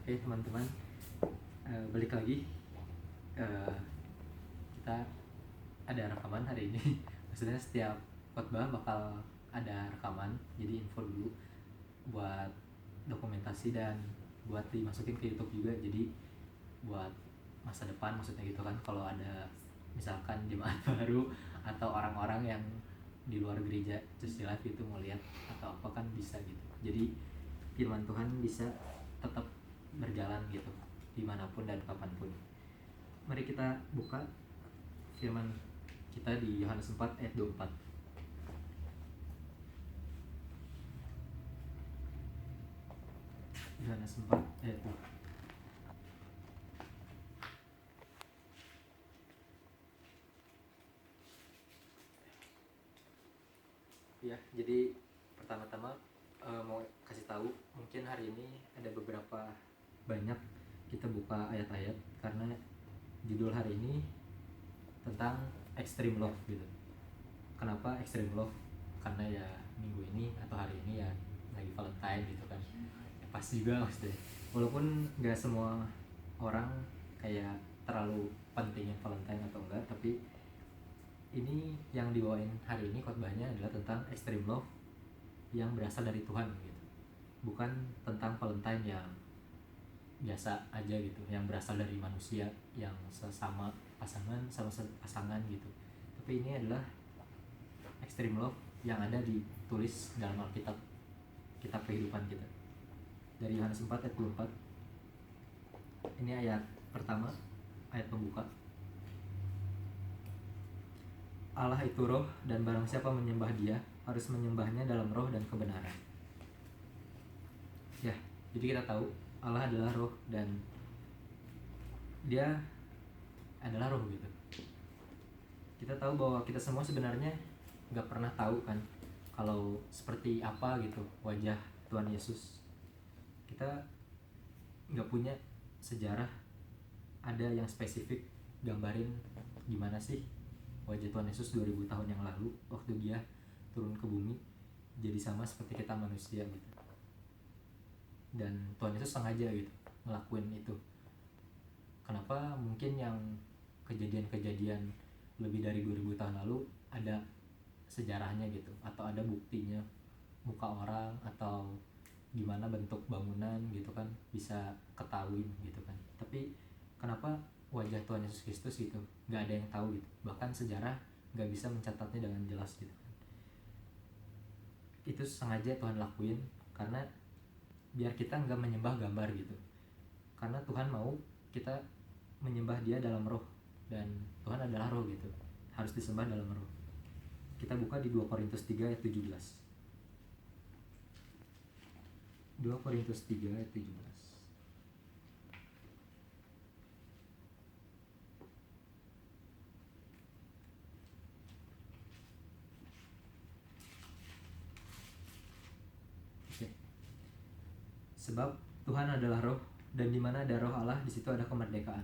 Oke teman-teman, balik lagi. Kita ada rekaman hari ini. Maksudnya setiap khotbah bakal ada rekaman. Jadi info dulu buat dokumentasi dan buat dimasukin ke YouTube juga. Jadi buat masa depan maksudnya gitu kan. Kalau ada misalkan jemaat baru atau orang-orang yang di luar gereja terus di live itu mau lihat atau apa kan bisa gitu. Jadi firman Tuhan bisa tetap berjalan gitu dimanapun dan kapanpun. Mari kita buka firman kita di Yohanes 4 ayat 24. Yohanes 4 ayat 24. Ya, jadi pertama-tama mau kasih tahu, mungkin hari ini ada beberapa banyak kita buka ayat-ayat karena judul hari ini tentang extreme love gitu. Kenapa extreme love? Karena ya minggu ini atau hari ini ya lagi Valentine gitu kan. Pas juga maksudnya. Walaupun nggak semua orang kayak terlalu pentingin Valentine atau enggak, tapi ini yang dibawain hari ini khotbahnya adalah tentang extreme love yang berasal dari Tuhan gitu. Bukan tentang Valentine yang biasa aja gitu, yang berasal dari manusia yang sesama pasangan sama pasangan gitu. Tapi ini adalah extreme love yang ada ditulis dalam Alkitab, kitab kehidupan kita. Dari Yohanes 4 ayat 24. Ini ayat pertama, ayat pembuka. Allah itu roh, dan barang siapa menyembah dia harus menyembahnya dalam roh dan kebenaran. Ya, jadi kita tahu Allah adalah roh dan dia adalah roh gitu. Kita tahu bahwa kita semua sebenarnya gak pernah tahu kan kalau seperti apa gitu wajah Tuhan Yesus. Kita gak punya sejarah ada yang spesifik gambarin gimana sih wajah Tuhan Yesus 2000 tahun yang lalu waktu dia turun ke bumi jadi sama seperti kita manusia gitu. Dan Tuhan Yesus sengaja gitu ngelakuin itu. Kenapa? Mungkin yang kejadian-kejadian lebih dari 2000 tahun lalu ada sejarahnya gitu, atau ada buktinya, muka orang atau gimana bentuk bangunan gitu kan bisa ketahuin gitu kan. Tapi kenapa wajah Tuhan Yesus Kristus gitu gak ada yang tahu gitu, bahkan sejarah gak bisa mencatatnya dengan jelas gitu kan. Itu sengaja Tuhan lakuin karena biar kita gak menyembah gambar gitu, karena Tuhan mau kita menyembah dia dalam roh, dan Tuhan adalah roh gitu, harus disembah dalam roh. Kita buka di 2 Korintus 3 ayat 17. 2 Korintus 3 ayat 17. Oke. Sebab Tuhan adalah roh, dan di mana ada roh Allah di situ ada kemerdekaan.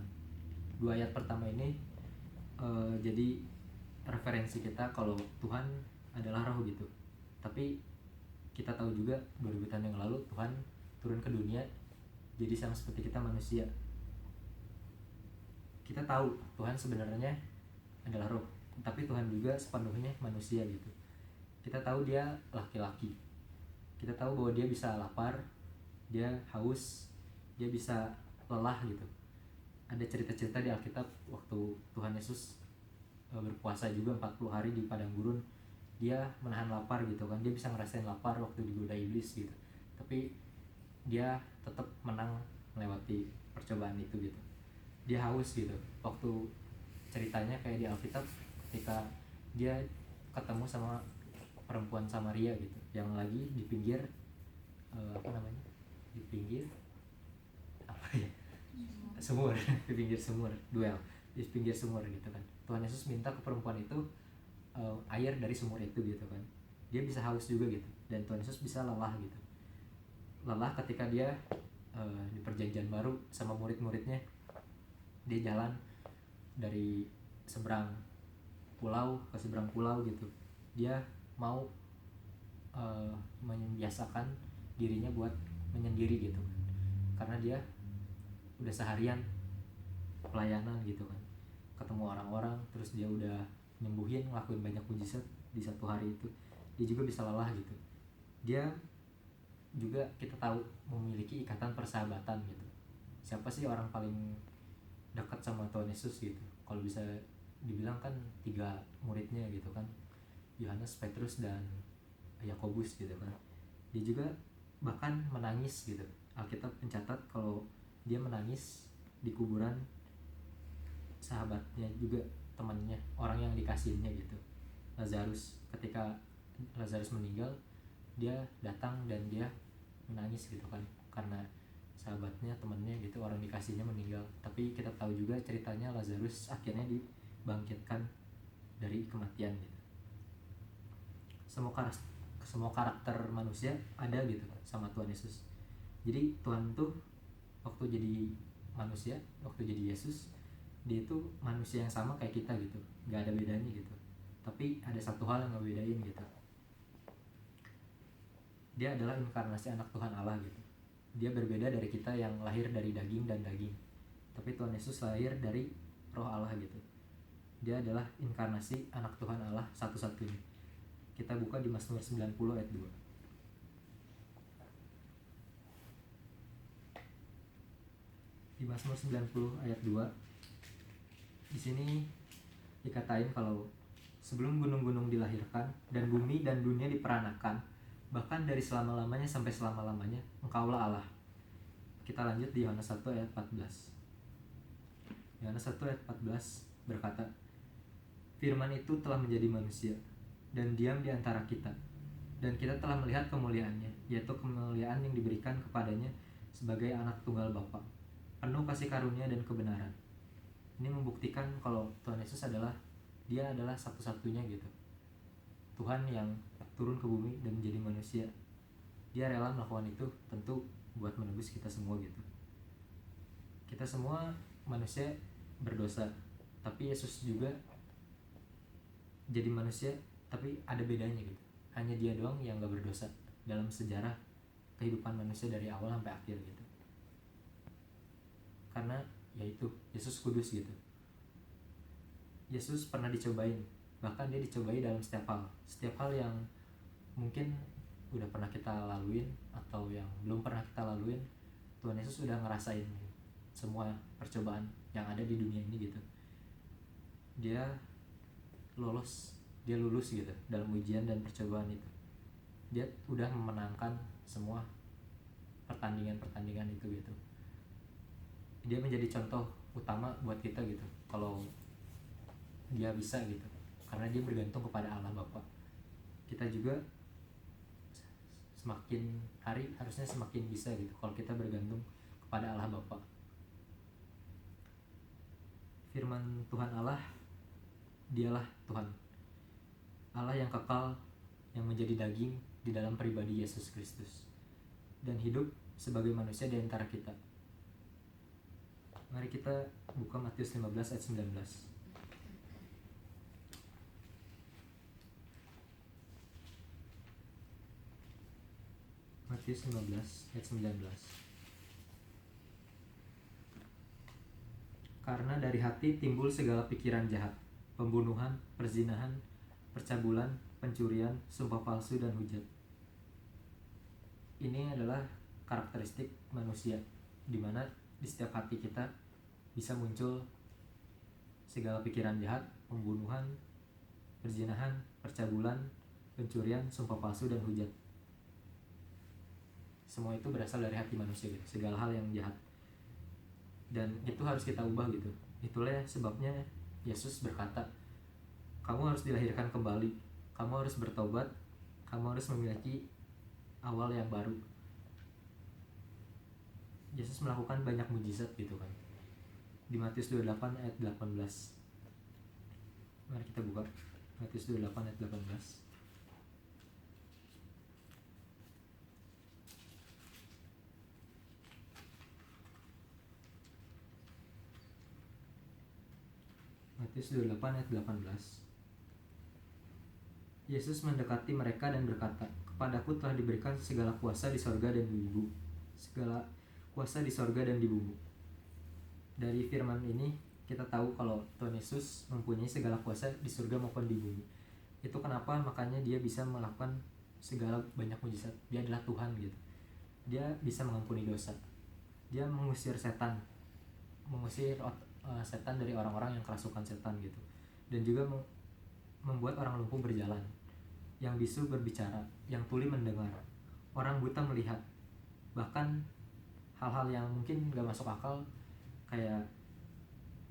Dua ayat pertama ini jadi referensi kita kalau Tuhan adalah roh gitu. Tapi kita tahu juga 2000 tahun yang lalu Tuhan turun ke dunia jadi sama seperti kita manusia. Kita tahu Tuhan sebenarnya adalah roh, tapi Tuhan juga sepenuhnya manusia gitu. Kita tahu dia laki-laki. Kita tahu bahwa dia bisa lapar, dia haus, dia bisa lelah gitu. Ada cerita-cerita di Alkitab waktu Tuhan Yesus berpuasa juga 40 hari di padang gurun, dia menahan lapar gitu kan. Dia bisa ngerasain lapar waktu digoda iblis gitu, tapi dia tetap menang melewati percobaan itu gitu. Dia haus gitu, waktu ceritanya kayak di Alkitab ketika dia ketemu sama perempuan Samaria gitu yang lagi di pinggir di pinggir sumur di pinggir sumur, duel di pinggir sumur gitu kan. Tuhan Yesus minta ke perempuan itu air dari sumur itu gitu kan. Dia bisa haus juga gitu, dan Tuhan Yesus bisa lelah gitu. Lelah ketika dia di perjanjian baru sama murid-muridnya, dia jalan dari seberang pulau ke seberang pulau gitu. Dia mau membiasakan dirinya buat menyendiri gitu, karena dia udah seharian pelayanan gitu kan, ketemu orang-orang, terus dia udah nyembuhin, ngelakuin banyak mujizat di satu hari itu, dia juga bisa lelah gitu. Dia juga kita tahu memiliki ikatan persahabatan gitu. Siapa sih orang paling dekat sama Tuhan Yesus gitu? Kalau bisa dibilang kan 3 muridnya gitu kan, Yohanes, Petrus, dan Yakobus gitu kan. Dia juga bahkan menangis gitu. Alkitab mencatat kalau dia menangis di kuburan sahabatnya juga, temannya, orang yang dikasihinya gitu, Lazarus. Ketika Lazarus meninggal, dia datang dan dia menangis gitu kan, karena sahabatnya, temannya gitu, orang dikasihnya meninggal. Tapi kita tahu juga ceritanya Lazarus akhirnya dibangkitkan dari kematian gitu. Semua karakter manusia ada gitu sama Tuhan Yesus. Jadi Tuhan tuh waktu jadi manusia, waktu jadi Yesus, dia itu manusia yang sama kayak kita gitu, nggak ada bedanya gitu. Tapi ada satu hal yang ngebedain gitu, dia adalah inkarnasi anak Tuhan Allah gitu. Dia berbeda dari kita yang lahir dari daging dan daging, tapi Tuhan Yesus lahir dari Roh Allah gitu. Dia adalah inkarnasi anak Tuhan Allah satu-satunya. Kita buka di Mazmur 90 ayat 2. Di Mazmur 90 ayat 2, di sini dikatain kalau sebelum gunung-gunung dilahirkan dan bumi dan dunia diperanakan, bahkan dari selama-lamanya sampai selama-lamanya, Engkaulah Allah. Kita lanjut di Yohanes 1 ayat 14. Yohanes 1 ayat 14 berkata, Firman itu telah menjadi manusia dan diam di antara kita, dan kita telah melihat kemuliaannya, yaitu kemuliaan yang diberikan kepadanya sebagai anak tunggal Bapa, penuh kasih karunia dan kebenaran. Ini membuktikan kalau Tuhan Yesus adalah satu-satunya gitu, Tuhan yang turun ke bumi dan menjadi manusia. Dia rela melakukan itu tentu buat menebus kita semua gitu. Kita semua manusia berdosa, tapi Yesus juga jadi manusia, tapi ada bedanya gitu. Hanya dia doang yang gak berdosa dalam sejarah kehidupan manusia dari awal sampai akhir gitu. Karena yaitu Yesus kudus gitu. Yesus pernah dicobain, bahkan dia dicobai dalam setiap hal yang mungkin udah pernah kita laluin atau yang belum pernah kita laluin. Tuhan Yesus udah ngerasain semua percobaan yang ada di dunia ini gitu. Dia lulus gitu dalam ujian dan percobaan itu. Dia udah memenangkan semua pertandingan itu gitu. Dia menjadi contoh utama buat kita gitu, kalau dia bisa gitu, karena dia bergantung kepada Allah Bapa. Kita juga semakin hari harusnya semakin bisa gitu kalau kita bergantung kepada Allah Bapa. Firman Tuhan Allah, dialah Tuhan Allah yang kekal, yang menjadi daging di dalam pribadi Yesus Kristus dan hidup sebagai manusia di antara kita. Mari kita buka Matius 15 ayat 19. Matius 15 ayat 19. Karena dari hati timbul segala pikiran jahat, pembunuhan, perzinahan, percabulan, pencurian, sumpah palsu, dan hujat. Ini adalah karakteristik manusia, di mana di setiap hati kita bisa muncul segala pikiran jahat, pembunuhan, perzinahan, percabulan, pencurian, sumpah palsu, dan hujat. Semua itu berasal dari hati manusia gitu, segala hal yang jahat. Dan itu harus kita ubah gitu. Itulah sebabnya Yesus berkata, kamu harus dilahirkan kembali, kamu harus bertobat, kamu harus memiliki awal yang baru. Yesus melakukan banyak mujizat gitu kan. Di Matius 28 ayat 18. Mari kita buka Matius 28 ayat 18. Matius 28 ayat 18. Yesus mendekati mereka dan berkata, kepadaku telah diberikan segala kuasa di sorga dan di bumi. Segala kuasa di sorga dan di bumi. Dari firman ini kita tahu kalau Tuhan Yesus mempunyai segala kuasa di surga maupun di bumi. Itu kenapa makanya dia bisa melakukan segala banyak mujizat. Dia adalah Tuhan gitu. Dia bisa mengampuni dosa. Dia mengusir setan, setan dari orang-orang yang kerasukan setan gitu. Dan juga membuat orang lumpuh berjalan, yang bisu berbicara, yang tuli mendengar, orang buta melihat. Bahkan hal-hal yang mungkin gak masuk akal kayak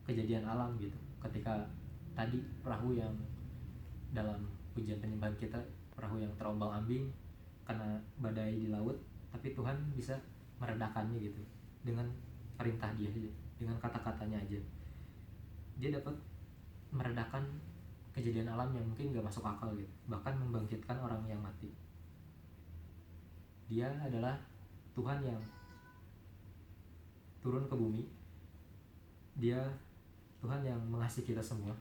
kejadian alam gitu. Ketika tadi perahu yang dalam ujian penyembahan kita, perahu yang terombang-ambing karena badai di laut, tapi Tuhan bisa meredakannya gitu dengan perintah dia aja, dengan kata-katanya aja. Dia dapat meredakan kejadian alam yang mungkin gak masuk akal gitu, bahkan membangkitkan orang yang mati. Dia adalah Tuhan yang turun ke bumi. Dia Tuhan yang mengasihi kita semua.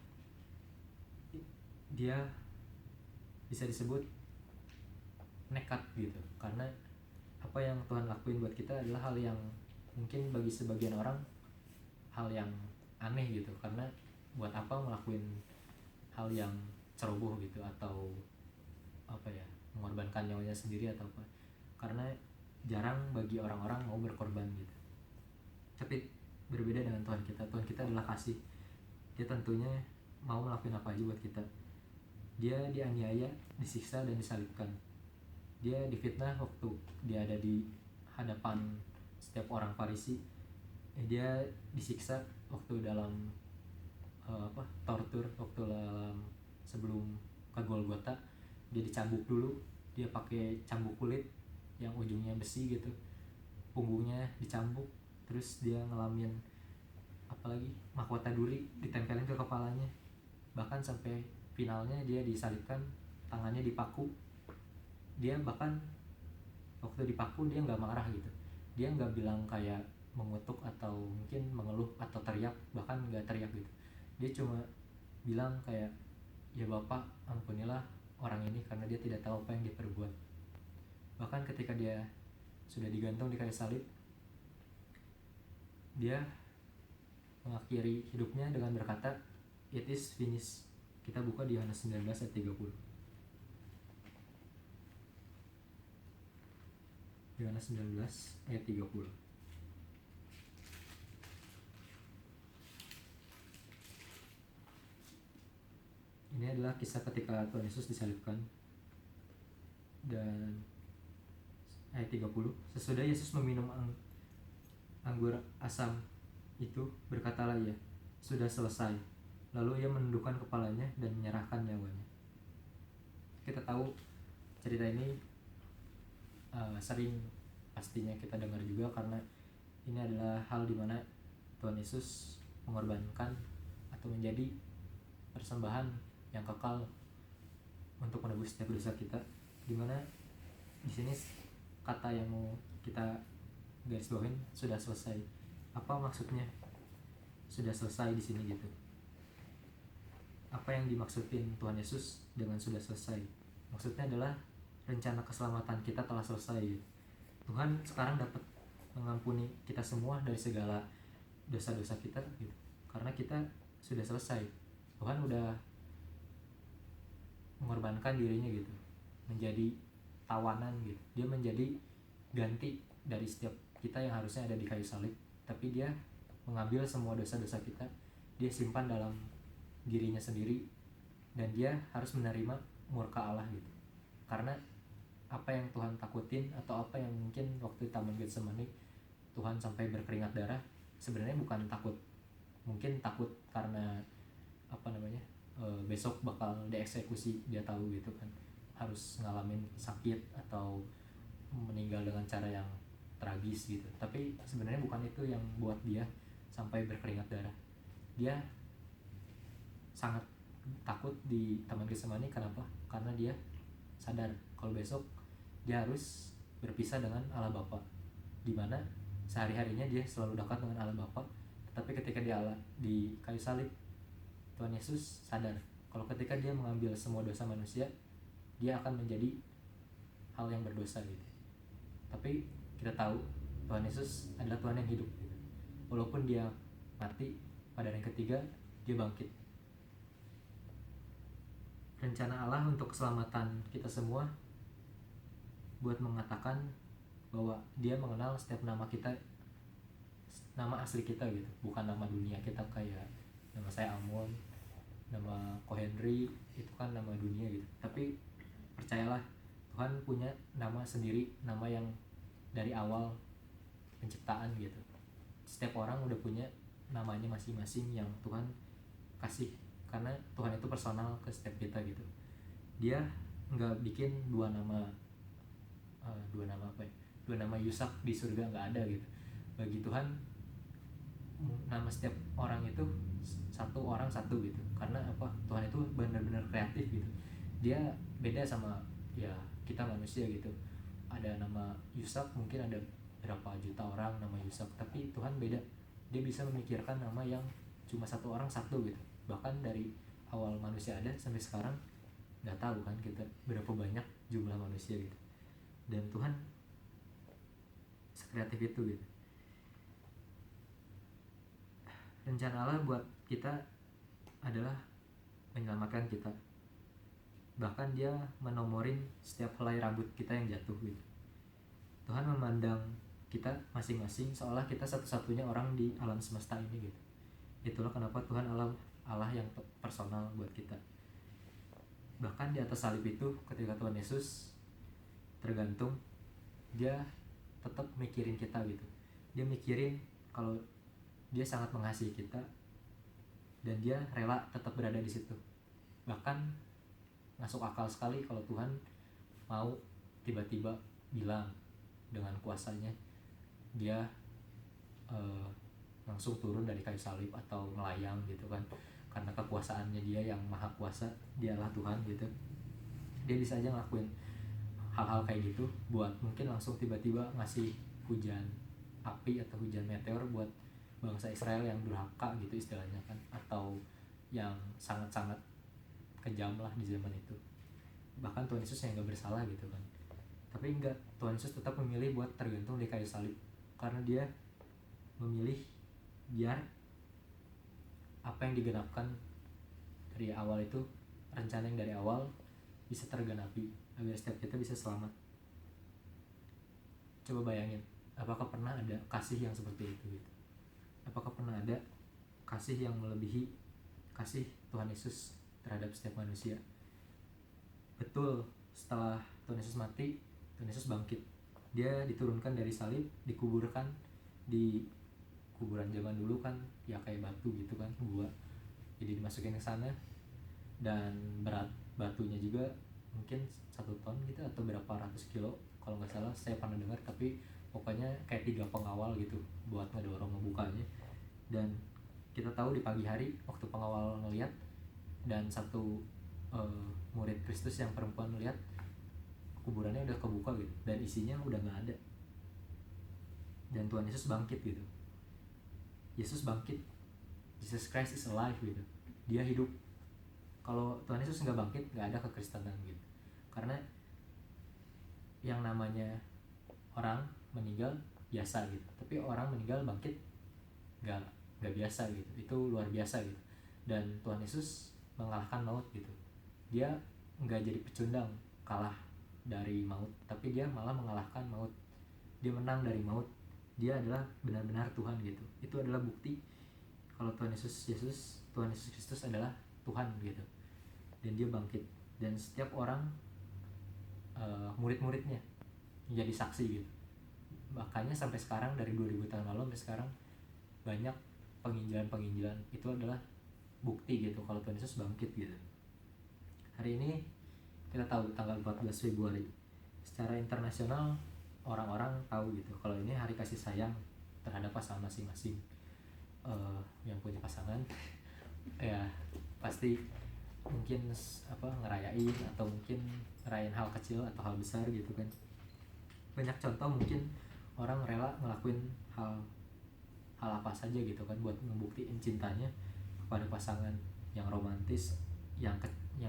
Dia bisa disebut nekat gitu, karena apa yang Tuhan lakuin buat kita adalah hal yang mungkin bagi sebagian orang hal yang aneh gitu, karena buat apa ngelakuin hal yang ceroboh gitu, atau apa ya, mengorbankan nyawanya sendiri atau apa, karena jarang bagi orang-orang mau berkorban gitu. Tapi berbeda dengan Tuhan kita. Tuhan kita adalah kasih. Dia tentunya mau ngelakuin apa aja buat kita. Dia dianiaya, disiksa, dan disalibkan. Dia difitnah waktu dia ada di hadapan setiap orang Farisi. Dia disiksa waktu dalam tortur, waktu dalam sebelum ke Golgota. Dia dicambuk dulu, dia pakai cambuk kulit yang ujungnya besi gitu, punggungnya dicambuk, terus dia ngalamin apalagi mahkota duri ditempelin ke kepalanya. Bahkan sampai finalnya dia disalibkan, tangannya dipaku. Dia bahkan waktu dipaku dia nggak marah gitu, dia nggak bilang kayak mengutuk atau mungkin mengeluh atau teriak, bahkan nggak teriak gitu. Dia cuma bilang kayak, ya Bapak, ampunilah orang ini karena dia tidak tahu apa yang dia perbuat. Bahkan ketika dia sudah digantung di kayu salib, dia mengakhiri hidupnya dengan berkata, "It is finished." Kita buka di Yohanes 19 ayat 30. Yohanes 19 ayat 30. Ini adalah kisah ketika Tuhan Yesus disalibkan. Dan ayat 30, sesudah Yesus meminum anggur asam itu, berkatalah ia, "Sudah selesai." Lalu ia menundukkan kepalanya dan menyerahkan nyawanya. Kita tahu cerita ini sering pastinya kita dengar juga, karena ini adalah hal dimana Tuhan Yesus mengorbankan atau menjadi persembahan yang kekal untuk menebus setiap dosa kita. Dimana di sini kata yang mau kita garis bawahin, sudah selesai. Apa maksudnya sudah selesai di sini gitu? Apa yang dimaksudin Tuhan Yesus dengan sudah selesai? Maksudnya adalah rencana keselamatan kita telah selesai gitu. Tuhan sekarang dapat mengampuni kita semua dari segala dosa-dosa kita gitu, karena kita sudah selesai. Tuhan udah mengorbankan dirinya gitu, menjadi tawanan gitu. Dia menjadi ganti dari setiap kita yang harusnya ada di kayu salib, tapi dia mengambil semua dosa-dosa kita, dia simpan dalam dirinya sendiri, dan dia harus menerima murka Allah gitu. Karena apa yang Tuhan takutin, atau apa yang mungkin waktu Taman Getsemani Tuhan sampai berkeringat darah, sebenarnya bukan takut, mungkin takut karena besok bakal dieksekusi. Dia tahu gitu kan, harus ngalamin sakit atau meninggal dengan cara yang tragis gitu. Tapi sebenarnya bukan itu yang buat dia sampai berkeringat darah. Dia sangat takut di Taman Getsemani. Kenapa? Karena dia sadar kalau besok dia harus berpisah dengan Allah Bapa, dimana sehari-harinya dia selalu dekat dengan Allah Bapa. Tetapi ketika dia di kayu salib, Tuhan Yesus sadar kalau ketika dia mengambil semua dosa manusia, dia akan menjadi hal yang berdosa gitu. Tapi kita tahu Tuhan Yesus adalah Tuhan yang hidup gitu. Walaupun dia mati, pada hari ketiga dia bangkit. Rencana Allah untuk keselamatan kita semua buat mengatakan bahwa dia mengenal setiap nama kita, nama asli kita gitu, bukan nama dunia kita kayak nama saya Amon, nama Ko Henry, itu kan nama dunia gitu. Tapi percayalah, Tuhan punya nama sendiri, nama yang dari awal penciptaan gitu. Setiap orang udah punya namanya masing-masing yang Tuhan kasih, karena Tuhan itu personal ke setiap kita gitu. Dia nggak bikin dua nama Yusak di surga, nggak ada gitu. Bagi Tuhan nama setiap orang itu satu orang satu gitu. Karena apa? Tuhan itu benar-benar kreatif gitu. Dia beda sama ya kita manusia gitu. Ada nama Yusak, mungkin ada berapa juta orang nama Yusak, tapi Tuhan beda. Dia bisa memikirkan nama yang cuma satu orang satu gitu. Bahkan dari awal manusia ada sampai sekarang nggak tahu kan kita berapa banyak jumlah manusia gitu. Dan Tuhan sekreatif itu gitu. Rencana Allah buat kita adalah menyelamatkan kita. Bahkan dia menomorin setiap helai rambut kita yang jatuh gitu. Tuhan memandang kita masing-masing seolah kita satu-satunya orang di alam semesta ini gitu. Itulah kenapa Tuhan Allah yang personal buat kita. Bahkan di atas salib itu ketika Tuhan Yesus tergantung, dia tetap mikirin kita gitu. Dia mikirin kalau dia sangat mengasihi kita dan dia rela tetap berada di situ. Bahkan masuk akal sekali kalau Tuhan mau tiba-tiba bilang dengan kuasanya dia langsung turun dari kayu salib atau melayang gitu kan, karena kekuasaannya dia yang maha kuasa, dialah Tuhan gitu. Dia bisa aja ngelakuin hal-hal kayak gitu buat mungkin langsung tiba-tiba ngasih hujan api atau hujan meteor buat bangsa Israel yang durhaka gitu istilahnya kan, atau yang sangat-sangat kejam lah di zaman itu. Bahkan Tuhan Yesus yang gak bersalah gitu kan. Tapi enggak, Tuhan Yesus tetap memilih buat tergantung di kayu salib, karena dia memilih biar apa yang digenapkan dari awal itu, rencana yang dari awal bisa tergenapi agar setiap kita bisa selamat. Coba bayangin, apakah pernah ada kasih yang seperti itu gitu? Apakah pernah ada kasih yang melebihi kasih Tuhan Yesus terhadap setiap manusia? Betul, setelah Tuhan Yesus mati, Tuhan Yesus bangkit. Dia diturunkan dari salib, dikuburkan di kuburan zaman dulu kan, ya kayak batu gitu kan, gua. Jadi dimasukin ke sana, dan berat batunya juga mungkin 1 ton gitu atau berapa ratus kilo kalau nggak salah, saya pernah dengar. Tapi pokoknya kayak 3 pengawal gitu buat ngedorong ngebukanya. Dan kita tahu di pagi hari waktu pengawal ngeliat dan satu murid Kristus yang perempuan ngeliat, kuburannya udah kebuka gitu dan isinya udah nggak ada. Dan Tuhan Yesus bangkit gitu. Yesus bangkit, Jesus Christ is alive gitu. Dia hidup. Kalau Tuhan Yesus nggak bangkit, nggak ada kekristenan gitu. Karena yang namanya orang meninggal biasa gitu, tapi orang meninggal bangkit nggak biasa gitu. Itu luar biasa gitu. Dan Tuhan Yesus mengalahkan maut gitu. Dia nggak jadi pecundang kalah dari maut, tapi dia malah mengalahkan maut. Dia menang dari maut. Dia adalah benar-benar Tuhan gitu. Itu adalah bukti kalau Tuhan Yesus Kristus adalah Tuhan gitu. Dan dia bangkit, dan setiap orang murid-muridnya menjadi saksi gitu. Makanya sampai sekarang, dari 2000 tahun lalu sampai sekarang, banyak penginjilan itu adalah bukti gitu kalau Tuhan Yesus bangkit gitu. Hari ini kita tahu tanggal 14 Februari secara internasional orang-orang tahu gitu kalau ini hari kasih sayang terhadap pasangan masing-masing. Yang punya pasangan ya pasti mungkin ngerayain, atau mungkin ngerayain hal kecil atau hal besar gitu kan. Banyak contoh, mungkin orang rela ngelakuin hal apa saja gitu kan buat ngebuktiin cintanya kepada pasangan yang romantis, yang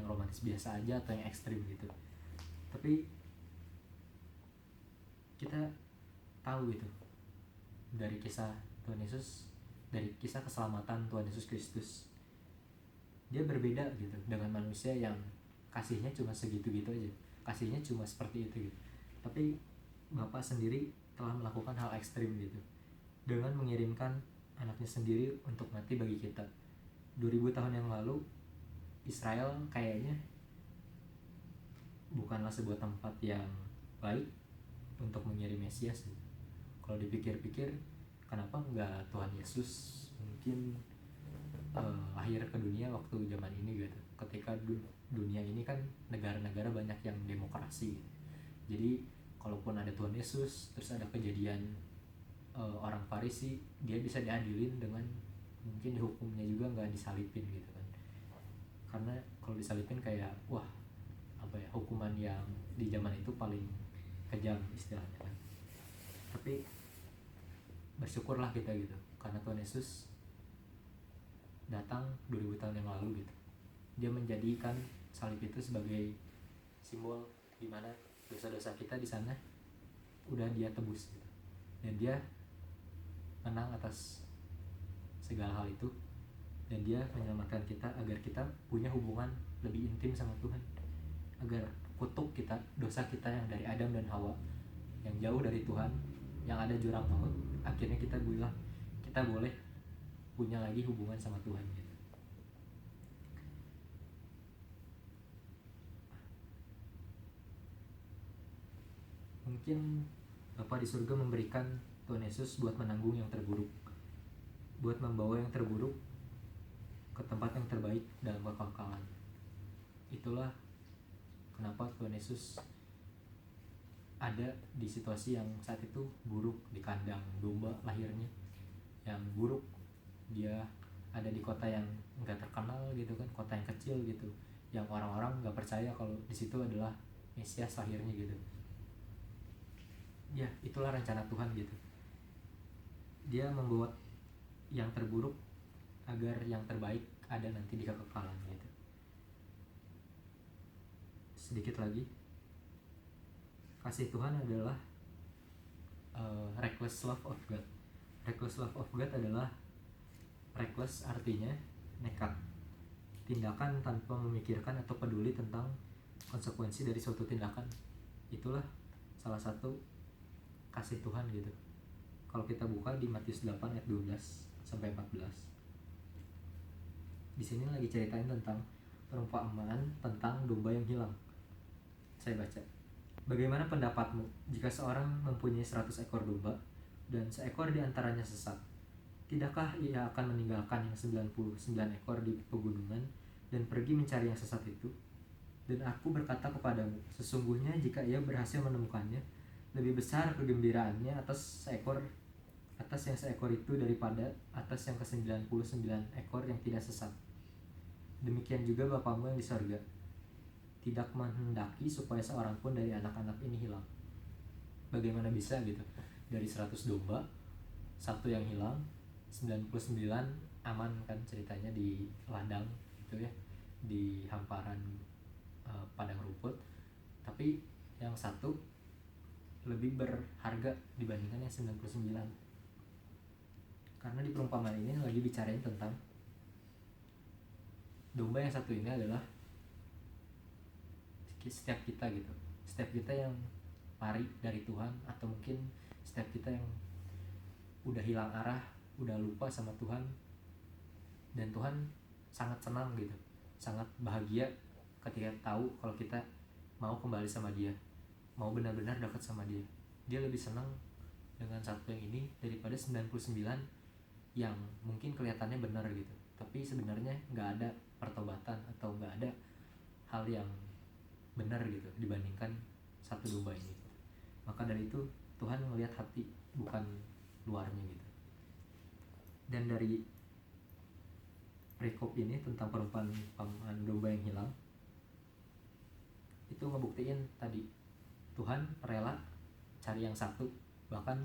romantis biasa aja atau yang ekstrim gitu. Tapi kita tahu gitu dari kisah Tuhan Yesus dari kisah keselamatan Tuhan Yesus Kristus. Dia berbeda gitu dengan manusia yang kasihnya cuma segitu-gitu aja, kasihnya cuma seperti itu gitu. Tapi Bapa sendiri telah melakukan hal ekstrim gitu, dengan mengirimkan anaknya sendiri untuk mati bagi kita. 2000 tahun yang lalu Israel kayaknya bukanlah sebuah tempat yang baik untuk mengirim Mesias gitu. Kalau dipikir-pikir, kenapa enggak Tuhan Yesus mungkin lahir ke dunia waktu zaman ini gitu, ketika dunia ini kan negara-negara banyak yang demokrasi gitu. Jadi kalaupun ada Tuhan Yesus terus ada kejadian orang Farisi, dia bisa diadilin dengan mungkin hukumnya juga nggak disalipin gitu kan, karena kalau disalipin kayak wah apa ya, hukuman yang di zaman itu paling kejam istilahnya kan. Tapi bersyukurlah kita gitu, karena Tuhan Yesus datang 2000 tahun yang lalu gitu. Dia menjadikan salib itu sebagai simbol di mana dosa-dosa kita di sana udah dia tebus gitu. Dan dia menang atas segala hal itu, dan dia menyelamatkan kita agar kita punya hubungan lebih intim sama Tuhan, agar kutuk kita, dosa kita yang dari Adam dan Hawa yang jauh dari Tuhan, yang ada jurang maut, akhirnya kita boleh punya lagi hubungan sama Tuhan gitu. Mungkin Bapa di surga memberikan Tuhan Yesus buat menanggung yang terburuk, buat membawa yang terburuk ke tempat yang terbaik dalam kekekalan. Itulah kenapa Tuhan Yesus ada di situasi yang saat itu buruk, di kandang domba lahirnya yang buruk. Dia ada di kota yang nggak terkenal gitu kan, kota yang kecil gitu, yang orang-orang nggak percaya kalau di situ adalah Mesias lahirnya gitu. Ya itulah rencana Tuhan gitu. Dia membuat yang terburuk agar yang terbaik ada nanti di kekekalan gitu. Sedikit lagi, kasih Tuhan adalah reckless love of God. Reckless love of God adalah, reckless artinya nekat, tindakan tanpa memikirkan atau peduli tentang konsekuensi dari suatu tindakan. Itulah salah satu kasih Tuhan gitu. Kalau kita buka di Matius 8 ayat 12 sampai 14, di sini lagi ceritain tentang perumpamaan tentang domba yang hilang. Saya baca, bagaimana pendapatmu jika seorang mempunyai 100 ekor domba dan seekor di antaranya sesat? Tidakkah ia akan meninggalkan yang 99 ekor di pegunungan dan pergi mencari yang sesat itu? Dan aku berkata kepadamu, sesungguhnya jika ia berhasil menemukannya, lebih besar kegembiraannya atas yang seekor itu daripada atas yang ke-99 ekor yang tidak sesat. Demikian juga Bapamu yang di sorga tidak menghendaki supaya seorang pun dari anak-anak ini hilang. Bagaimana bisa gitu, dari 100 domba satu yang hilang, 99 aman kan ceritanya di ladang gitu ya, di hamparan padang rumput, tapi yang satu lebih berharga dibandingkan yang 99. Karena di perumpamaan ini lagi bicarain tentang domba yang satu ini adalah setiap kita gitu, setiap kita yang lari dari Tuhan, atau mungkin setiap kita yang udah hilang arah, udah lupa sama Tuhan, dan Tuhan sangat senang gitu, sangat bahagia ketika tahu kalau kita mau kembali sama Dia, mau benar-benar dekat sama Dia. Dia lebih senang dengan satu yang ini daripada 99 yang mungkin kelihatannya benar gitu, tapi sebenarnya nggak ada pertobatan atau nggak ada hal yang benar gitu dibandingkan satu domba ini. Maka dari itu Tuhan melihat hati, bukan luarnya gitu. Dan dari perikop ini tentang perumpamaan domba yang hilang, itu ngebuktiin tadi Tuhan rela cari yang satu, bahkan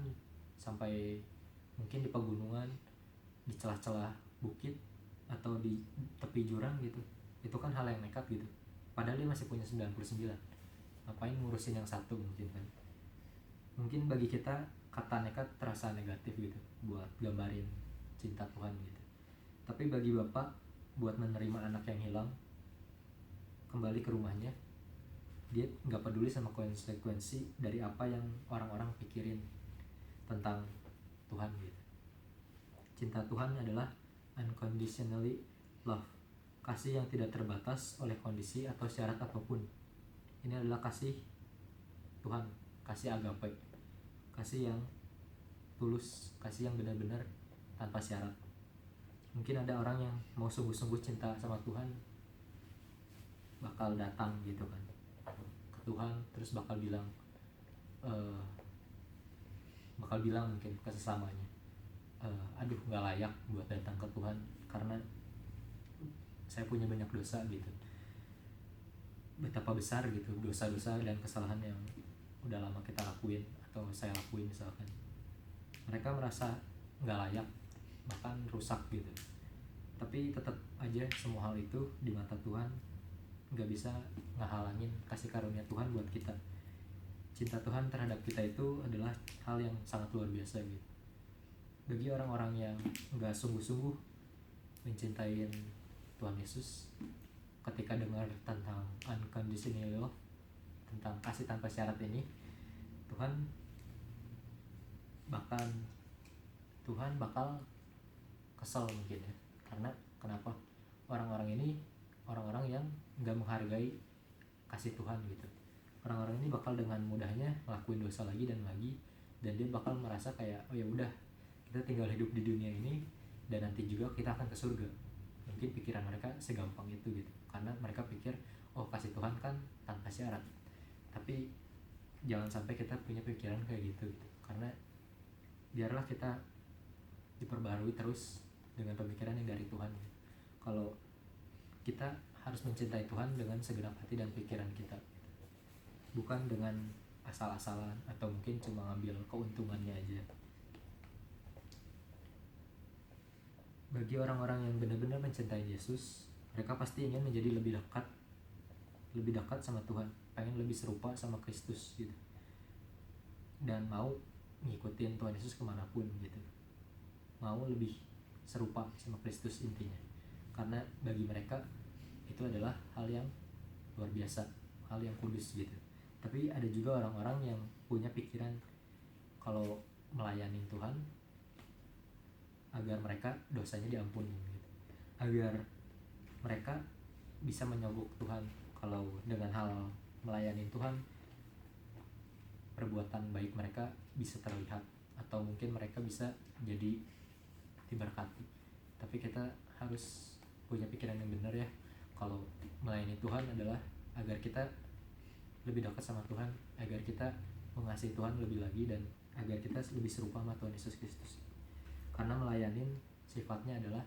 sampai mungkin di pegunungan, di celah-celah bukit, atau di tepi jurang gitu. Itu kan hal yang nekat gitu, padahal dia masih punya 99. Ngapain ngurusin yang satu mungkin kan. Mungkin bagi kita kata nekat terasa negatif gitu buat gambarin cinta Tuhan gitu. Tapi bagi bapak, buat menerima anak yang hilang kembali ke rumahnya, dia nggak peduli sama konsekuensi dari apa yang orang-orang pikirin tentang Tuhan gitu. Cinta Tuhan adalah unconditionally love, kasih yang tidak terbatas oleh kondisi atau syarat apapun. Ini adalah kasih Tuhan, kasih agape, kasih yang tulus, kasih yang benar-benar tanpa syarat. Mungkin ada orang yang mau sungguh-sungguh cinta sama Tuhan bakal datang gitu kan ke Tuhan, terus bakal bilang mungkin ke sesamanya, aduh nggak layak buat datang ke Tuhan karena saya punya banyak dosa gitu. Betapa besar gitu dosa-dosa dan kesalahan yang udah lama kita lakuin atau saya lakuin misalkan. Mereka merasa nggak layak, bahkan rusak gitu. Tapi tetap aja semua hal itu di mata Tuhan nggak bisa ngehalangin kasih karunia Tuhan buat kita. Cinta Tuhan terhadap kita itu adalah hal yang sangat luar biasa gitu. Bagi orang-orang yang nggak sungguh-sungguh mencintai Tuhan Yesus, ketika dengar tentang unconditional love, tentang kasih tanpa syarat ini, Tuhan bakal kesel mungkin ya. Karena kenapa? Orang-orang ini orang-orang yang nggak menghargai kasih Tuhan gitu. Orang-orang ini bakal dengan mudahnya ngelakuin dosa lagi dan lagi, dan dia bakal merasa kayak oh ya udah, kita tinggal hidup di dunia ini dan nanti juga kita akan ke surga. Mungkin pikiran mereka segampang itu gitu, karena mereka pikir oh kasih Tuhan kan tanpa syarat. Tapi jangan sampai kita punya pikiran kayak gitu. Karena biarlah kita diperbarui terus dengan pemikiran yang dari Tuhan. Kalau kita harus mencintai Tuhan dengan segenap hati dan pikiran kita, bukan dengan asal-asalan atau mungkin cuma ngambil keuntungannya aja. Bagi orang-orang yang benar-benar mencintai Yesus, mereka pasti ingin menjadi lebih dekat sama Tuhan, pengen lebih serupa sama Kristus gitu, dan mau ngikutin Tuhan Yesus kemanapun gitu, mau lebih serupa sama Kristus intinya. Karena bagi mereka itu adalah hal yang luar biasa, hal yang kudus gitu. Tapi ada juga orang-orang yang punya pikiran kalau melayani Tuhan agar mereka dosanya diampuni gitu, agar mereka bisa menyogok Tuhan. Kalau dengan hal melayani Tuhan, perbuatan baik mereka bisa terlihat, atau mungkin mereka bisa jadi diberkati. Tapi kita harus punya pikiran yang benar ya. Kalau melayani Tuhan adalah agar kita lebih dekat sama Tuhan, agar kita mengasihi Tuhan lebih lagi, dan agar kita lebih serupa sama Tuhan Yesus Kristus. Karena melayanin sifatnya adalah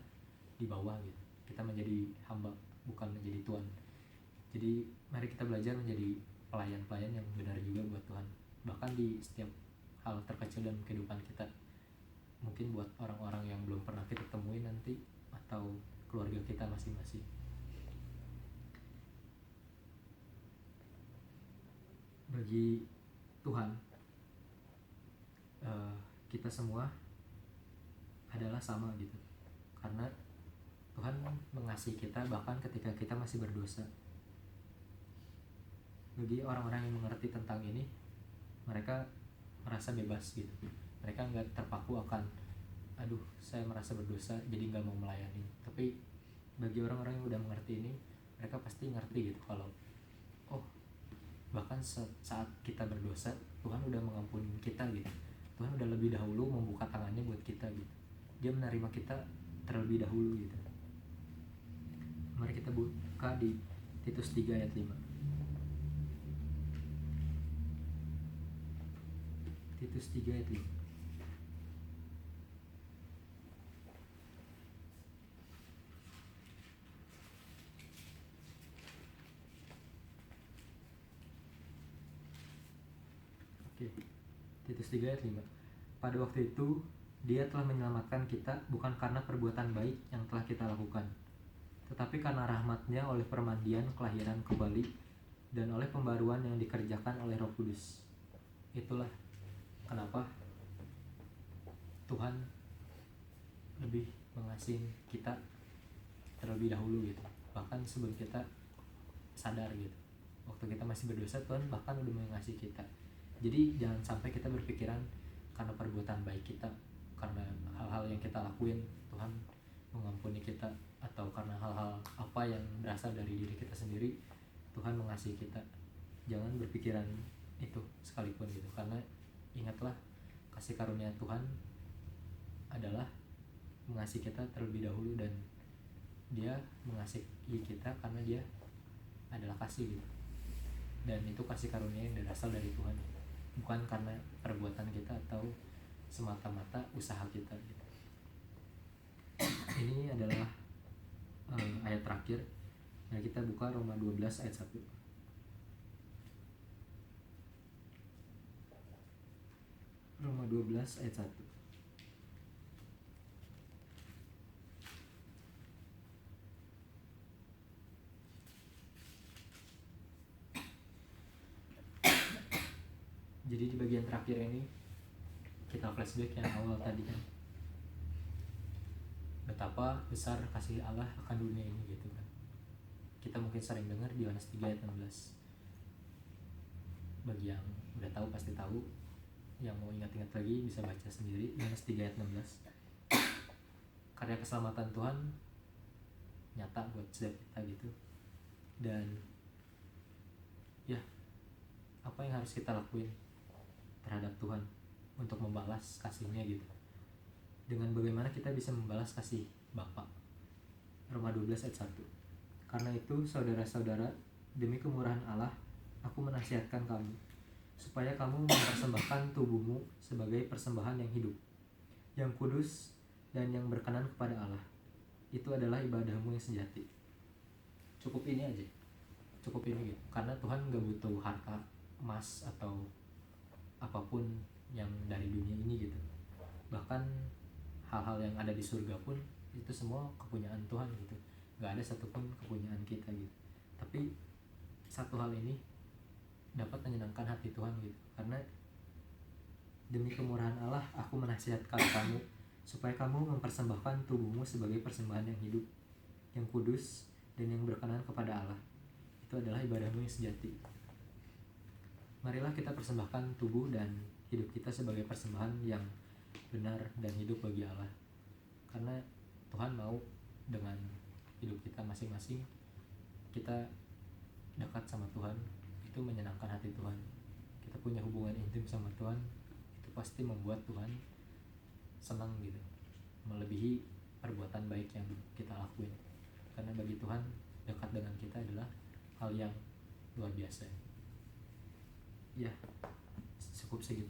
di bawah gitu. Kita menjadi hamba, bukan menjadi tuan. Jadi mari kita belajar menjadi pelayan-pelayan yang benar juga buat Tuhan, bahkan di setiap hal terkecil dalam kehidupan kita. Mungkin buat orang-orang yang belum pernah kita temuin nanti, atau keluarga kita masing-masing. Bagi Tuhan, kita semua adalah sama gitu, karena Tuhan mengasihi kita bahkan ketika kita masih berdosa. Bagi orang-orang yang mengerti tentang ini, mereka merasa bebas gitu. Mereka nggak terpaku akan aduh saya merasa berdosa jadi nggak mau melayani. Tapi bagi orang-orang yang udah mengerti ini, mereka pasti ngerti gitu kalau oh bahkan saat kita berdosa Tuhan udah mengampuni kita gitu. Tuhan udah lebih dahulu membuka tangannya buat kita gitu. Dia menerima kita terlebih dahulu gitu. Mari kita buka di Titus 3 ayat 5. Titus 3 ayat 5. Oke. Titus 3 ayat 5. Pada waktu itu Dia telah menyelamatkan kita bukan karena perbuatan baik yang telah kita lakukan, tetapi karena rahmat-Nya oleh permandian kelahiran kembali dan oleh pembaruan yang dikerjakan oleh Roh Kudus. Itulah kenapa Tuhan lebih mengasihi kita terlebih dahulu gitu, bahkan sebelum kita sadar gitu. Waktu kita masih berdosa, Tuhan bahkan udah mengasihi kita. Jadi jangan sampai kita berpikiran karena perbuatan baik kita, karena hal-hal yang kita lakuin Tuhan mengampuni kita, atau karena hal-hal apa yang berasal dari diri kita sendiri Tuhan mengasihi kita. Jangan berpikiran itu sekalipun gitu, karena ingatlah kasih karunia Tuhan adalah mengasihi kita terlebih dahulu, dan Dia mengasihi kita karena Dia adalah kasih gitu. Dan itu kasih karunia yang berasal dari Tuhan, bukan karena perbuatan kita atau semata-mata usaha kita gitu. Ini adalah ayat terakhir. Nah, kita buka Roma 12 ayat 1. Roma 12 ayat 1. Jadi di bagian terakhir ini kita flashback yang awal tadi kan, betapa besar kasih Allah akan dunia ini gitu kan. Kita mungkin sering dengar di Yohanes 3 ayat 16. Bagi yang udah tahu pasti tahu, yang mau ingat-ingat lagi bisa baca sendiri Yohanes 3 ayat 16. Karya keselamatan Tuhan nyata buat setiap kita gitu. Dan ya, apa yang harus kita lakuin terhadap Tuhan untuk membalas kasih-Nya gitu. Dengan bagaimana kita bisa membalas kasih Bapa. Roma 12 ayat 1. Karena itu saudara-saudara, demi kemurahan Allah, aku menasihatkan kamu, supaya kamu mempersembahkan tubuhmu sebagai persembahan yang hidup, yang kudus, dan yang berkenan kepada Allah. Itu adalah ibadahmu yang sejati. Cukup ini aja. Cukup ini gitu. Karena Tuhan gak butuh harta, emas, atau apapun yang dari dunia ini gitu. Bahkan hal-hal yang ada di surga pun itu semua kepunyaan Tuhan gitu. Gak ada satupun kepunyaan kita gitu. Tapi satu hal ini dapat menyenangkan hati Tuhan gitu. Karena demi kemurahan Allah aku menasihatkan kamu, supaya kamu mempersembahkan tubuhmu sebagai persembahan yang hidup, yang kudus, dan yang berkenan kepada Allah. Itu adalah ibadahmu yang sejati. Marilah kita persembahkan tubuh dan hidup kita sebagai persembahan yang benar dan hidup bagi Allah. Karena Tuhan mau dengan hidup kita masing-masing kita dekat sama Tuhan, itu menyenangkan hati Tuhan. Kita punya hubungan intim sama Tuhan, itu pasti membuat Tuhan senang gitu, melebihi perbuatan baik yang kita lakuin. Karena bagi Tuhan dekat dengan kita adalah hal yang luar biasa. Ya, cukup segitu.